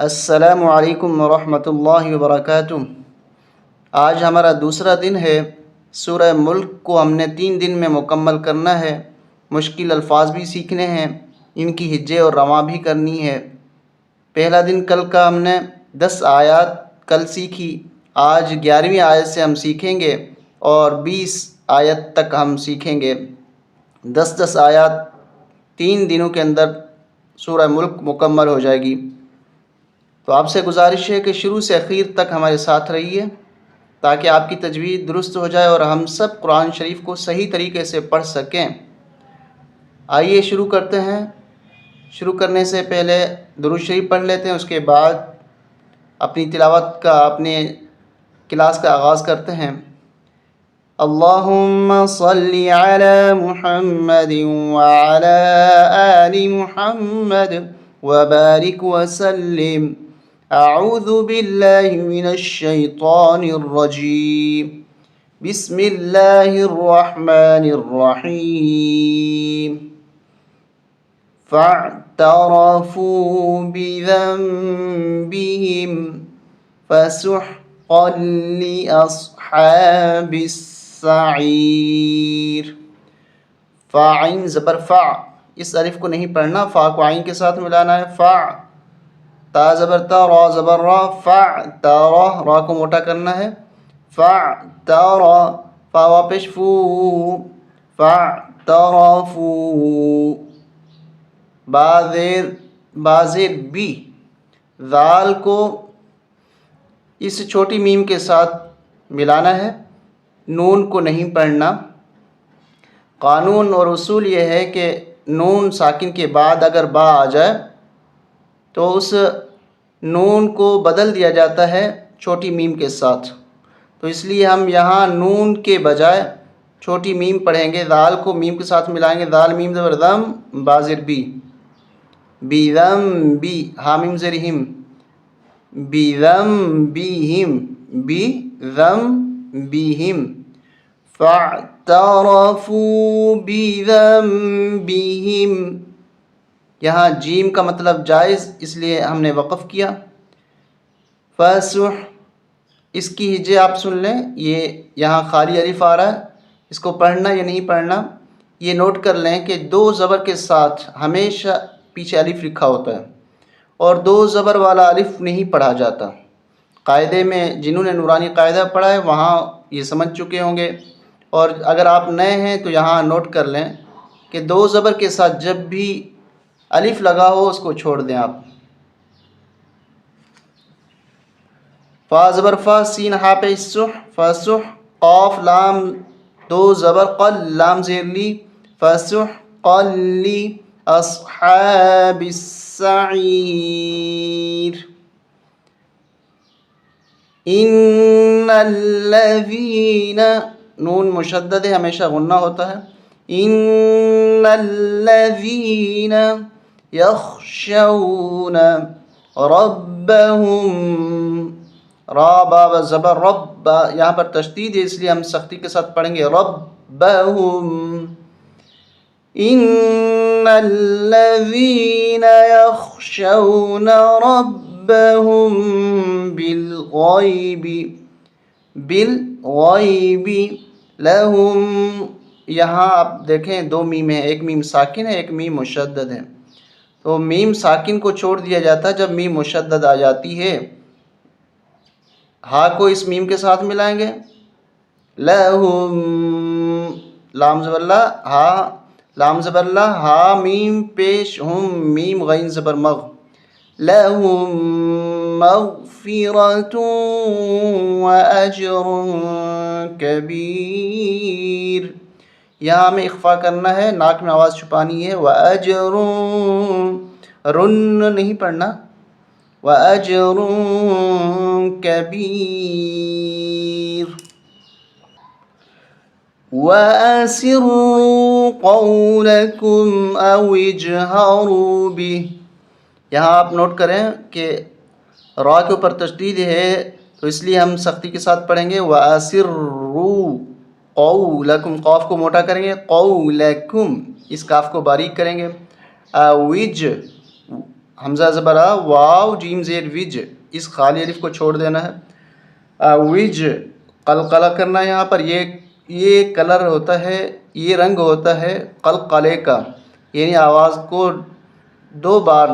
السلام علیکم ورحمۃ اللہ وبرکاتہ۔ آج ہمارا دوسرا دن ہے۔ سورہ ملک کو ہم نے 3 دن میں مکمل کرنا ہے۔ مشکل الفاظ بھی سیکھنے ہیں، ان کی ہجے اور رواں بھی کرنی ہے۔ پہلا دن کل کا ہم نے 10 آیات کل سیکھی۔ آج 11ویں آیت سے ہم سیکھیں گے اور 20 آیت تک ہم سیکھیں گے۔ 10 آیات 3 دنوں کے اندر سورہ ملک مکمل ہو جائے گی۔ تو آپ سے گزارش ہے کہ شروع سے اخیر تک ہمارے ساتھ رہیے تاکہ آپ کی تجوید درست ہو جائے اور ہم سب قرآن شریف کو صحیح طریقے سے پڑھ سکیں۔ آئیے شروع کرتے ہیں۔ شروع کرنے سے پہلے درود شریف پڑھ لیتے ہیں، اس کے بعد اپنی تلاوت کا، اپنے کلاس کا آغاز کرتے ہیں۔ اللہم صلی علی محمد وعلی آل محمد وبارک وسلم۔ اعوذ باللہ من الشیطان الرجیم، بسم اللہ الرحمن الرحیم۔ فاعترفوا بذنبہم فسحقا لأصحاب السعیر۔ فاعین زبر فا، اس الف کو نہیں پڑھنا، فا کو عین کے ساتھ ملانا ہے۔ فا، تا زبر تا، را زبر را، فا تارا، را کو موٹا کرنا ہے۔ فا تارا، فا واپش فو، فا تارفو۔ بازیر بی، ذال کو اس چھوٹی میم کے ساتھ ملانا ہے، نون کو نہیں پڑھنا۔ قانون اور اصول یہ ہے کہ نون ساکن کے بعد اگر با آ جائے تو اس نون کو بدل دیا جاتا ہے چھوٹی میم کے ساتھ، تو اس لیے ہم یہاں نون کے بجائے چھوٹی میم پڑھیں گے، ذال کو میم کے ساتھ ملائیں گے۔ ذال میم زبر ذم، بازر بی، بذنبی، ہا میم زیر ہم، بذنبہم، بذنبہم۔ فاعترفوا بذنبہم، یہاں جیم کا مطلب جائز، اس لیے ہم نے وقف کیا۔ فسح، اس کی ہجے آپ سن لیں، یہ یہاں خالی الف آ رہا ہے، اس کو پڑھنا یا نہیں پڑھنا یہ نوٹ کر لیں کہ 2 زبر کے ساتھ ہمیشہ پیچھے الف لکھا ہوتا ہے اور 2 زبر والا الف نہیں پڑھا جاتا۔ قاعدے میں جنہوں نے نورانی قاعدہ پڑھا ہے وہاں یہ سمجھ چکے ہوں گے، اور اگر آپ نئے ہیں تو یہاں نوٹ کر لیں کہ 2 زبر کے ساتھ جب بھی الف لگا ہو اس کو چھوڑ دیں آپ۔ فا زبر فا، سین ہا پہ سح، فسح، قاف لام 2 زبر قل، لام زیر لی، فسح قلی اصحاب السعیر۔ ان الذین، نون مشدد ہے، ہمیشہ غنہ ہوتا ہے۔ ان الذین یخشون ربهم، را با زبر رب، یہاں پر تشدید ہے اس لیے ہم سختی کے ساتھ پڑھیں گے ربهم۔ ان الذین یخشون ربهم بالغیب، بالغیب لہم، یہاں آپ دیکھیں 2 میم ہیں، ایک میم ساکن ہے، ایک میم مشدد ہے، تو میم ساکن کو چھوڑ دیا جاتا ہے جب میم مشدد آ جاتی ہے۔ ہا کو اس میم کے ساتھ ملائیں گے، لہم، لام زبر لا، ہا لام زبر لا، ہا میم پیش ہم، میم غین زبر مغ، لہم مغفرۃ واجر کبیر، یہاں ہمیں اخفا کرنا ہے، ناک میں آواز چھپانی ہے، واجر، رن نہیں پڑھنا، واجر کبیر۔ وَأَسِرُّوا قَوْلَكُمْ أَوْ اجْهَرُوا بِهِ، یہاں آپ نوٹ کریں کہ را کے اوپر تشدید ہے تو اس لیے ہم سختی کے ساتھ پڑھیں گے وَأَسِرُّوا قَوْلَكُمْ، قاف کو موٹا کریں گے، قَوْلَكُمْ، اس کاف کو باریک کریں گے، اوج، حمزہ زبر آ، واو جیم زیر وج، اس خالی الف کو چھوڑ دینا ہے. وج قلقلہ کرنا ہے. یہاں پر یہ کلر ہوتا ہے، یہ رنگ ہوتا ہے قلقلے کا، یعنی آواز کو 2 بار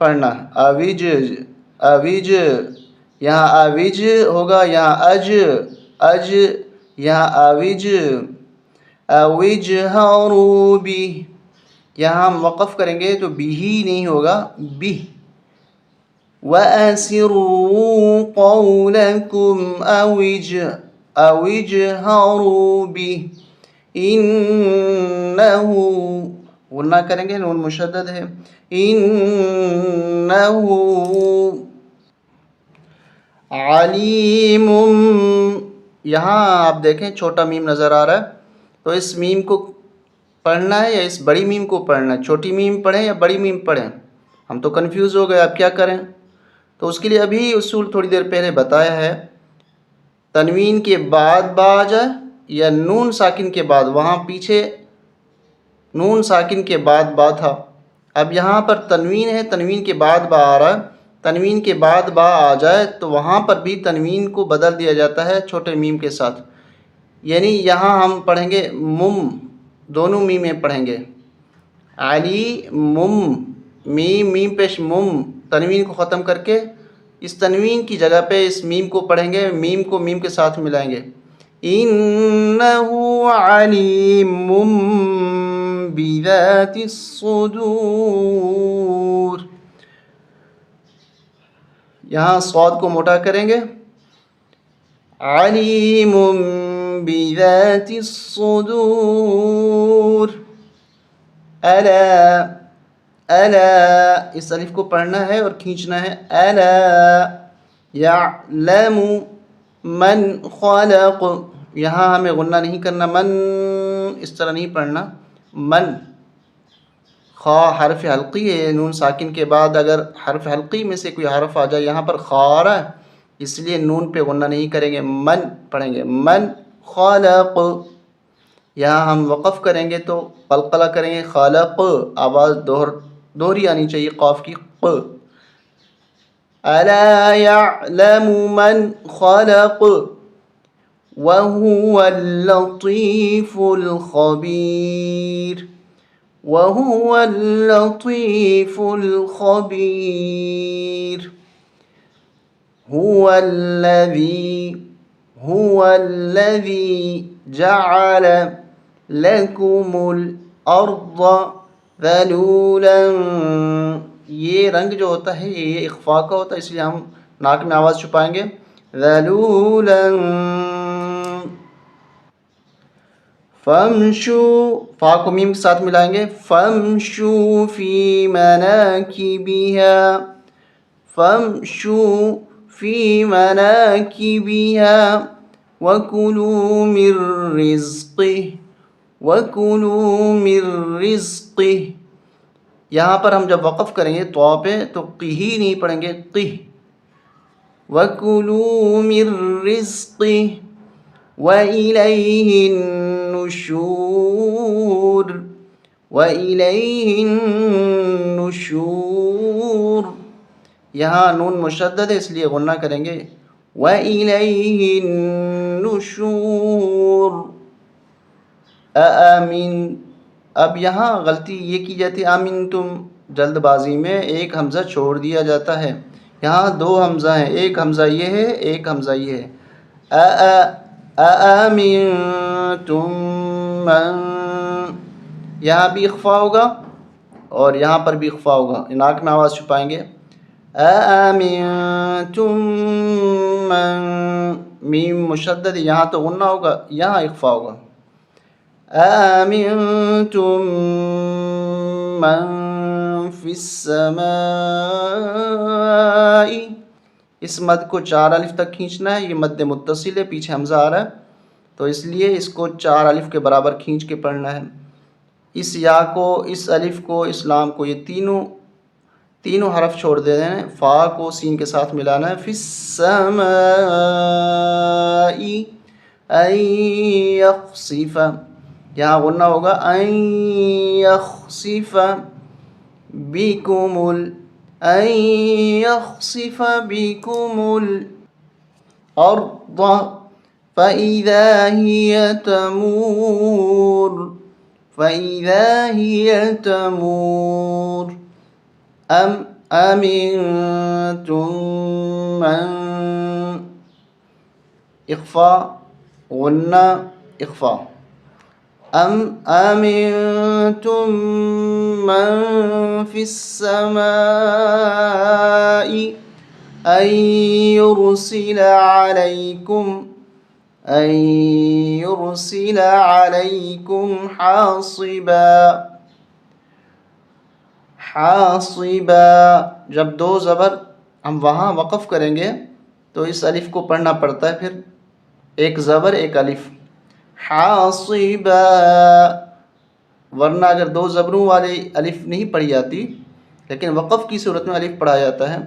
پڑھنا. اوج اوج، یہاں اوج ہوگا، یہاں اج، یہاں اوج اوج ہارو بھی. یہاں ہم وقف کریں گے تو بھی ہی نہیں ہوگا، بھی. وَأَسِرُّوا قَوْلَكُمْ أَوِ اجْهَرُوا بِهِ إِنَّهُ، غنہ کریں گے، نون مشدد ہے. إِنَّهُ علیم. یہاں آپ دیکھیں چھوٹا میم نظر آ رہا ہے، تو اس میم کو پڑھنا ہے یا اس بڑی میم کو پڑھنا ہے؟ چھوٹی میم پڑھیں یا بڑی میم پڑھیں؟ ہم تو کنفیوز ہو گئے، اب کیا کریں؟ تو اس کے لیے ابھی اصول تھوڑی دیر پہلے بتایا ہے. تنوین کے بعد با آ جائے یا نون ساکن کے بعد، وہاں پیچھے نون ساکن کے بعد با تھا، اب یہاں پر تنوین ہے، تنوین کے بعد با آ رہا ہے. تنوین کے بعد با آ جائے تو وہاں پر بھی تنوین کو بدل دیا جاتا ہے چھوٹے میم کے ساتھ. یعنی یہاں ہم پڑھیں گے مم، دونوں میمیں پڑھیں گے. علی مم، میم میم پیش مم، تنوین کو ختم کر کے اس تنوین کی جگہ پہ اس میم کو پڑھیں گے، میم کو میم کے ساتھ ملائیں گے. انہو علیم بذات الصدور. یہاں صاد کو موٹا کریں گے، علیم بذات الصدور. الا، الا، اس الف کو پڑھنا ہے اور کھینچنا ہے. الا یعلم من خلق، یہاں ہمیں غنہ نہیں کرنا، من اس طرح نہیں پڑھنا. من، خا حرف حلقی ہے، نون ساکن کے بعد اگر حرف حلقی میں سے کوئی حرف آ جائے، یہاں پر خارا، اس لیے نون پہ غنہ نہیں کریں گے، من پڑھیں گے. من خلق. یہاں ہم وقف کریں گے تو قلقلہ کریں گے، خلق، آواز دوہری آنی چاہیے قاف کی، ق. الا یعلم من خلق وهو اللطیف الخبیر. وهو اللطیف الخبیر. هو الذي جعل لكم الارض ذلولا. یہ رنگ جو ہوتا ہے یہ اخفاء کا ہوتا ہے، اس لیے ہم ناک میں آواز چھپائیں گے. ذلولا فامشو، فا کو میم کے ساتھ ملائیں گے. فامشو فی مناکبها، فامشو فی مناکبها وکلوا من رزقه، وکلوا من رزقه. یہاں پر ہم جب وقف کریں گے تو پہ تو قی نہیں پڑھیں گے، قی. وَكُلُوا مِن رِّزْقِهِ وَإِلَيْهِ النُّشُورُ، وَإِلَيْهِ النُّشُورُ. یہاں نون مشدد ہے اس لیے غنہ کریں گے، وَإِلَيْهِ النُّشُورُ. آمین. اب یہاں غلطی یہ کی جاتی ہے، آمین تم، جلد بازی میں ایک حمزہ چھوڑ دیا جاتا ہے. یہاں 2 حمزہ ہیں، ایک حمزہ یہ ہے، ایک حمزہ یہ ہے. آمنتم من، یہاں بھی اخفاء ہوگا اور یہاں پر بھی اخفاء ہوگا، ناک میں آواز چھپائیں گے. آمنتم من، میم مشدد، یہاں تو غنہ ہوگا، یہاں اخفاء ہوگا. آمنتم من فی السماء. اس مد کو 4 الف تک کھینچنا ہے، یہ مد متصل ہے، پیچھے حمزہ آ رہا ہے تو اس لیے اس کو 4 الف کے برابر کھینچ کے پڑھنا ہے. اس یا کو، اس الف کو، اس لام کو، یہ تینوں حرف چھوڑ دے رہے ہیں. فا کو سین کے ساتھ ملانا ہے. فی السماء ان یخسف، یہاں غنہ ہوگا ان یخسف بکم أن يخسف بكم الأرض فإذا هي تمور فإذا هي تمور أم أمنتم من إخفاء غنة إخفاء أم أمنتم من في السماء أن يرسل عليكم حاصبا. جب دو زبر ہم وہاں وقف کریں گے تو اس الف کو پڑھنا پڑتا ہے، پھر ایک زبر ایک الف، حاصبا. ورنہ اگر دو زبروں والے الف نہیں پڑھی جاتی، لیکن وقف کی صورت میں الف پڑھا جاتا ہے.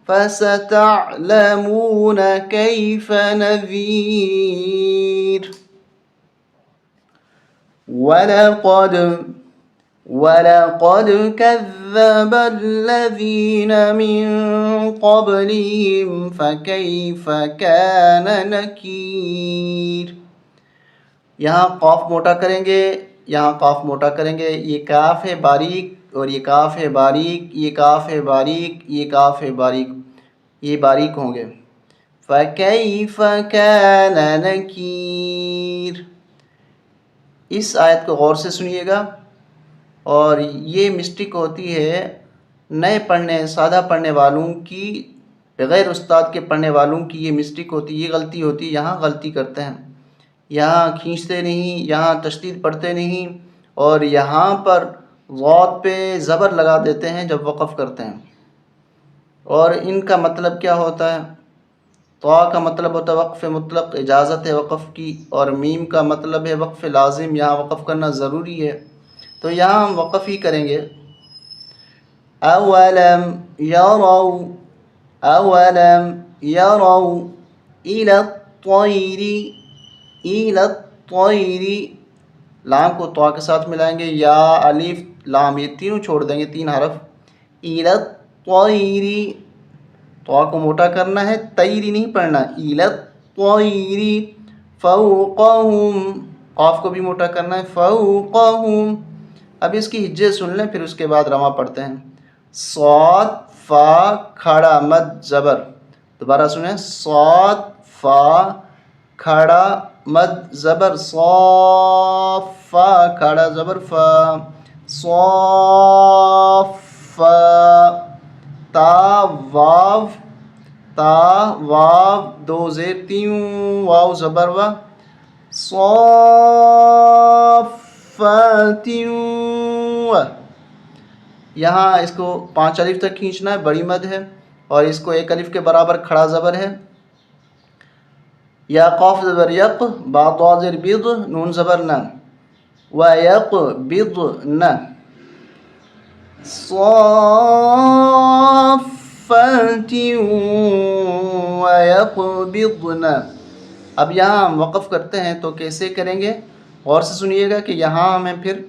فستعلمون كيف نذير. ولقد كذب الذين من قبلهم فكيف كان نكير. یہاں قاف موٹا کریں گے، یہاں قاف موٹا کریں گے. یہ کاف ہے باریک اور یہ کاف ہے باریک، یہ کاف ہے باریک، یہ کاف ہے باریک، یہ باریک ہوں گے. فَكَيْفَ كَانَ نَكِيرٌ. اس آیت کو غور سے سنیے گا. اور یہ مسٹیک ہوتی ہے نئے سادہ پڑھنے والوں کی، بغیر استاد کے پڑھنے والوں کی یہ مسٹیک ہوتی، یہ غلطی ہوتی. یہاں غلطی کرتے ہیں، یہاں کھینچتے نہیں، یہاں تشدید پڑھتے نہیں، اور یہاں پر ضاد پہ زبر لگا دیتے ہیں جب وقف کرتے ہیں. اور ان کا مطلب کیا ہوتا ہے؟ طا کا مطلب ہوتا ہے وقف مطلق، اجازت ہے وقف کی، اور میم کا مطلب ہے وقف لازم، یہاں وقف کرنا ضروری ہے. تو یہاں ہم وقف ہی کریں گے. اولم یروا الی الطیر. لام کو طا کے ساتھ ملائیں گے، یا الف لام یہ تینوں چھوڑ دیں گے، تین حرف. الی الطیر، طا کو موٹا کرنا ہے، تیری نہیں پڑھنا. الی الطیر فوقہم، قاف کو بھی موٹا کرنا ہے، فوقہم. اب اس کی ہجے سن لیں، پھر اس کے بعد رواں پڑھتے ہیں. صاد فا کھڑا مد زبر. دوبارہ سنیں، صاد فا کھڑا مد زبر، صافا کھڑا زبر فا، صافا. تا واو دو زیر تین واو زبر وا، صافات. یہاں اس کو 5 الف تک کھینچنا ہے، بڑی مد ہے، اور اس کو 1 الف کے برابر کھڑا زبر ہے. یا قاف زبر یق، با ضا زیر بض، نون زبر نہ، وَيَقْبِضْنَ. صَافَّاتٍ وَيَقْبِضْنَ. اب یہاں ہم وقف کرتے ہیں تو کیسے کریں گے؟ غور سے سنیے گا کہ یہاں ہمیں پھر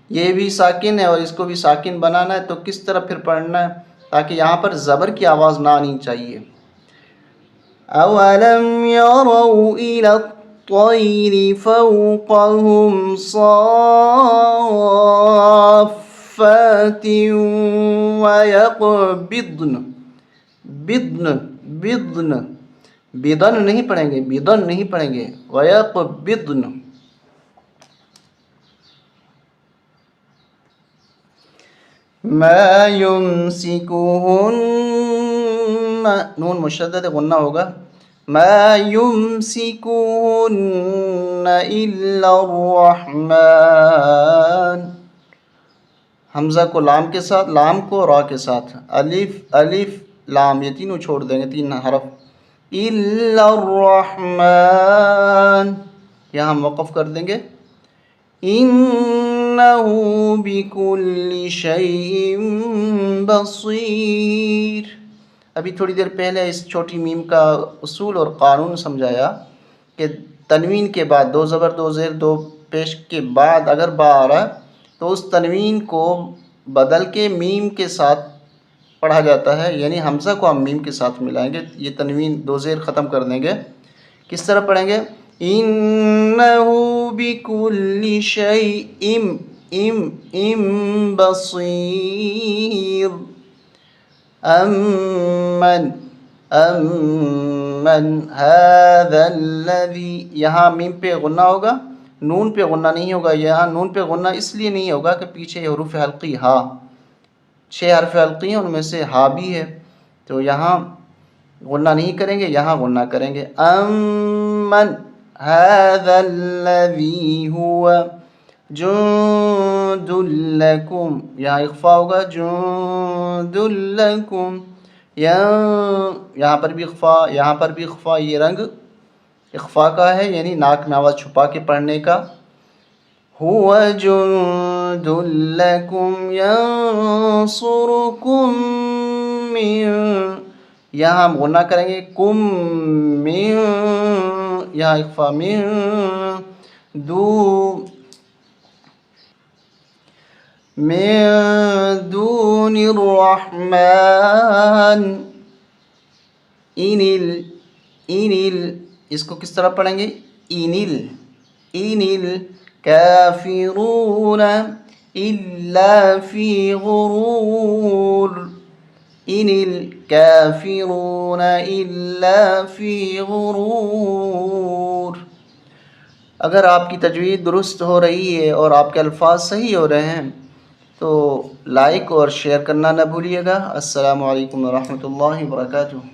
یہ بھی ساکن ہے اور اس کو بھی ساکن بنانا ہے، تو کس طرح پھر پڑھنا ہے تاکہ یہاں پر زبر کی آواز نہ آنی چاہیے. اولم یروا الی الطیر فوقہم صافات ویقبضن. بدن نہیں پڑھیں گے، بدن نہیں پڑھیں گے، ویقبضن. ما یمسکہن، نون مشدد غنہ ہوگا، ما یمسکہن الا الرحمن. حمزہ کو لام کے ساتھ، لام کو را کے ساتھ، الف لام یہ تینوں چھوڑ دیں گے، 3 حرف. الا الرحمن، یہاں ہم وقف کر دیں گے. انہ بکل شیء بصیر. ابھی تھوڑی دیر پہلے اس چھوٹی میم کا اصول اور قانون سمجھایا کہ تنوین کے بعد 2 زبر 2 زیر 2 پیش کے بعد اگر با آ رہا ہے تو اس تنوین کو بدل کے میم کے ساتھ پڑھا جاتا ہے، یعنی حمزہ کو ہم میم کے ساتھ ملائیں گے، یہ تنوین دو زیر ختم کر دیں گے۔ کس طرح پڑھیں گے؟ انہ بکل شیء بصیر، امن هذا الذی، یہاں میم پہ غنہ ہوگا، نون پہ غنہ نہیں ہوگا۔ یہاں نون پہ غنہ اس لیے نہیں ہوگا کہ پیچھے حروف حلقی ہا، 6 حرف حلقی ہیں، ان میں سے ہا بھی ہے، تو یہاں غنہ نہیں کریں گے، یہاں غنہ کریں گے۔ امن هذا الذی هو جند لکم، یہاں اخفا ہوگا، جند لکم، یہاں پر بھی اخفا، یہاں پر بھی اخفا، یہ رنگ اخفا کا ہے، یعنی ناک میں آواز چھپا کے پڑھنے کا۔ هو جند لکم ینصرکم من، یہاں ہم غنہ کریں گے، کم من، یہاں اخفا، من دون الرحمن، اس کو کس طرح پڑھیں گے؟ ان الکافرون الا فی غرور، ان الکافرون الا فی غرور۔ اگر آپ کی تجوید درست ہو رہی ہے اور آپ کے الفاظ صحیح ہو رہے ہیں تو لائک اور شیئر کرنا نہ بھولیے گا۔ السلام علیکم ورحمۃ اللہ وبرکاتہ۔